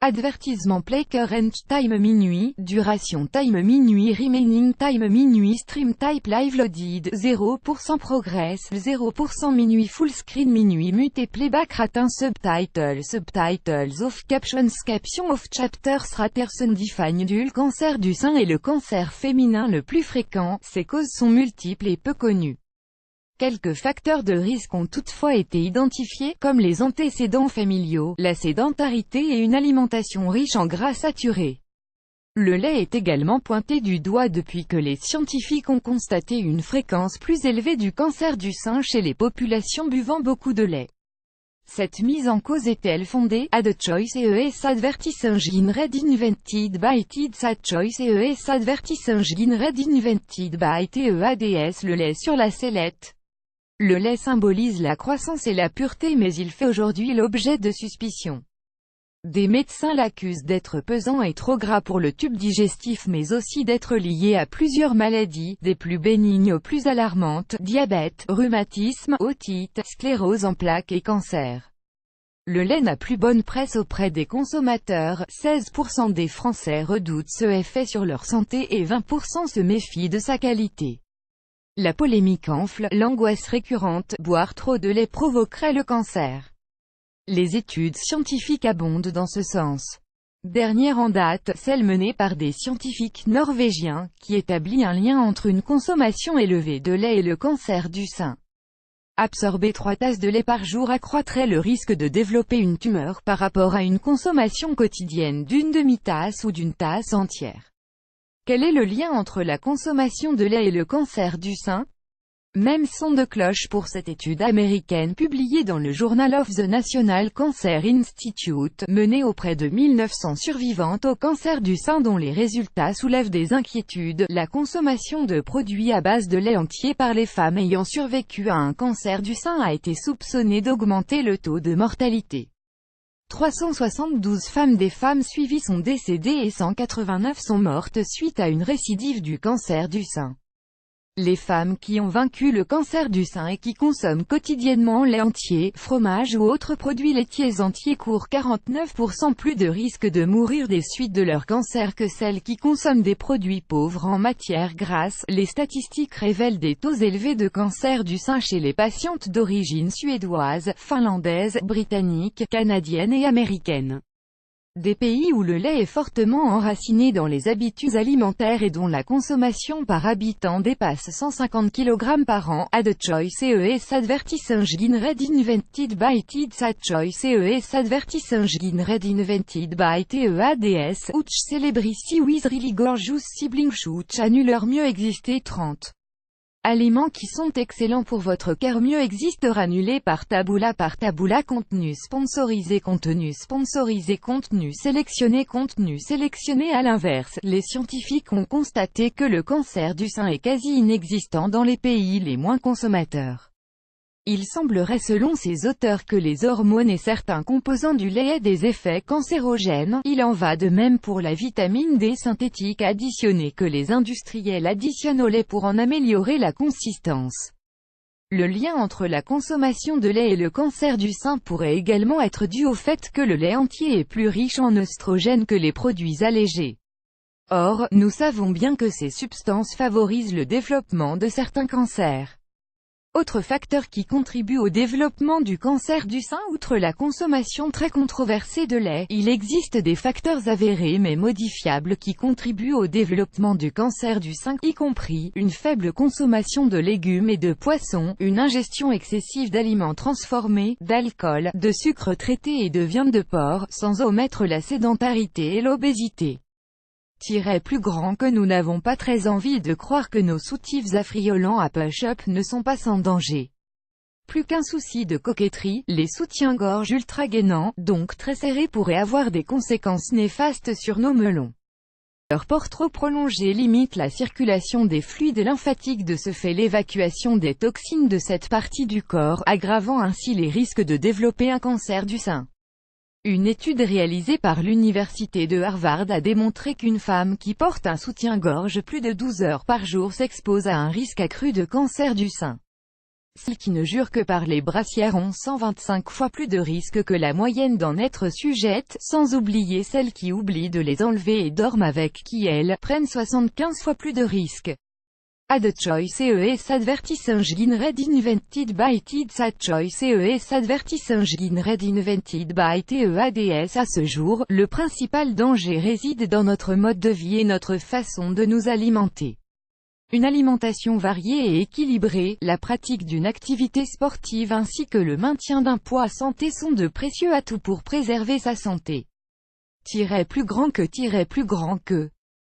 Advertisement play current time minuit, duration time minuit, remaining time minuit, stream type live loaded, 0% progress, 0% minuit, full screen minuit, mute playback ratin, subtitles off, captions of chapters raterson define le cancer du sein est le cancer féminin le plus fréquent, ses causes sont multiples et peu connues. Quelques facteurs de risque ont toutefois été identifiés, comme les antécédents familiaux, la sédentarité et une alimentation riche en gras saturés. Le lait est également pointé du doigt depuis que les scientifiques ont constaté une fréquence plus élevée du cancer du sein chez les populations buvant beaucoup de lait. Cette mise en cause est-elle fondée? Ad choice ES advertising read invented by TEDS. Ad choice ES advertising read invented by TEADS. Le lait sur la sellette. Le lait symbolise la croissance et la pureté, mais il fait aujourd'hui l'objet de suspicions. Des médecins l'accusent d'être pesant et trop gras pour le tube digestif, mais aussi d'être lié à plusieurs maladies, des plus bénignes aux plus alarmantes, diabète, rhumatisme, otite, sclérose en plaques et cancer. Le lait n'a plus bonne presse auprès des consommateurs, 16% des Français redoutent ce effet sur leur santé et 20% se méfient de sa qualité. La polémique enfle, l'angoisse récurrente, boire trop de lait provoquerait le cancer. Les études scientifiques abondent dans ce sens. Dernière en date, celle menée par des scientifiques norvégiens, qui établit un lien entre une consommation élevée de lait et le cancer du sein. Absorber 3 tasses de lait par jour accroîtrait le risque de développer une tumeur par rapport à une consommation quotidienne d'une demi-tasse ou d'une tasse entière. Quel est le lien entre la consommation de lait et le cancer du sein? Même son de cloche pour cette étude américaine publiée dans le Journal of the National Cancer Institute, menée auprès de 1900 survivantes au cancer du sein dont les résultats soulèvent des inquiétudes. La consommation de produits à base de lait entier par les femmes ayant survécu à un cancer du sein a été soupçonnée d'augmenter le taux de mortalité. 372 femmes des femmes suivies sont décédées et 189 sont mortes suite à une récidive du cancer du sein. Les femmes qui ont vaincu le cancer du sein et qui consomment quotidiennement lait entier, fromage ou autres produits laitiers entiers courent 49% plus de risque de mourir des suites de leur cancer que celles qui consomment des produits pauvres en matières grasses. Les statistiques révèlent des taux élevés de cancer du sein chez les patientes d'origine suédoise, finlandaise, britannique, canadienne et américaine. Des pays où le lait est fortement enraciné dans les habitudes alimentaires et dont la consommation par habitant dépasse 150 kg par an. Ad choice ES advertising read invented by TEDS. Ad choice ES advertising read invented by TEADS. Ouch celebrity with really gorgeous sibling shoot annuleur mieux exister 30. Aliments qui sont excellents pour votre cœur mieux existent annulés par Taboola contenu sponsorisé contenu sélectionné à l'inverse. Les scientifiques ont constaté que le cancer du sein est quasi inexistant dans les pays les moins consommateurs. Il semblerait selon ces auteurs que les hormones et certains composants du lait aient des effets cancérogènes. Il en va de même pour la vitamine D synthétique additionnée que les industriels additionnent au lait pour en améliorer la consistance. Le lien entre la consommation de lait et le cancer du sein pourrait également être dû au fait que le lait entier est plus riche en œstrogènes que les produits allégés. Or, nous savons bien que ces substances favorisent le développement de certains cancers. Autre facteur qui contribue au développement du cancer du sein outre la consommation très controversée de lait, il existe des facteurs avérés mais modifiables qui contribuent au développement du cancer du sein, y compris une faible consommation de légumes et de poissons, une ingestion excessive d'aliments transformés, d'alcool, de sucre traité et de viande de porc, sans omettre la sédentarité et l'obésité. Plus grand que nous n'avons pas très envie de croire que nos soutifs affriolants à push-up ne sont pas sans danger. Plus qu'un souci de coquetterie, les soutiens-gorge ultra gainants, donc très serrés pourraient avoir des conséquences néfastes sur nos melons. Leur port trop prolongé limite la circulation des fluides lymphatiques, de ce fait l'évacuation des toxines de cette partie du corps, aggravant ainsi les risques de développer un cancer du sein. Une étude réalisée par l'université de Harvard a démontré qu'une femme qui porte un soutien-gorge plus de 12 heures par jour s'expose à un risque accru de cancer du sein. Celles qui ne jurent que par les brassières ont 125 fois plus de risques que la moyenne d'en être sujettes, sans oublier celles qui oublient de les enlever et dorment avec, qui elles, prennent 75 fois plus de risques. Ad choice CES advertising red invented by TEADS Ad choice CES advertising red invented by TEADS. À ce jour, le principal danger réside dans notre mode de vie et notre façon de nous alimenter. Une alimentation variée et équilibrée, la pratique d'une activité sportive ainsi que le maintien d'un poids santé sont de précieux atouts pour préserver sa santé. Plus grand que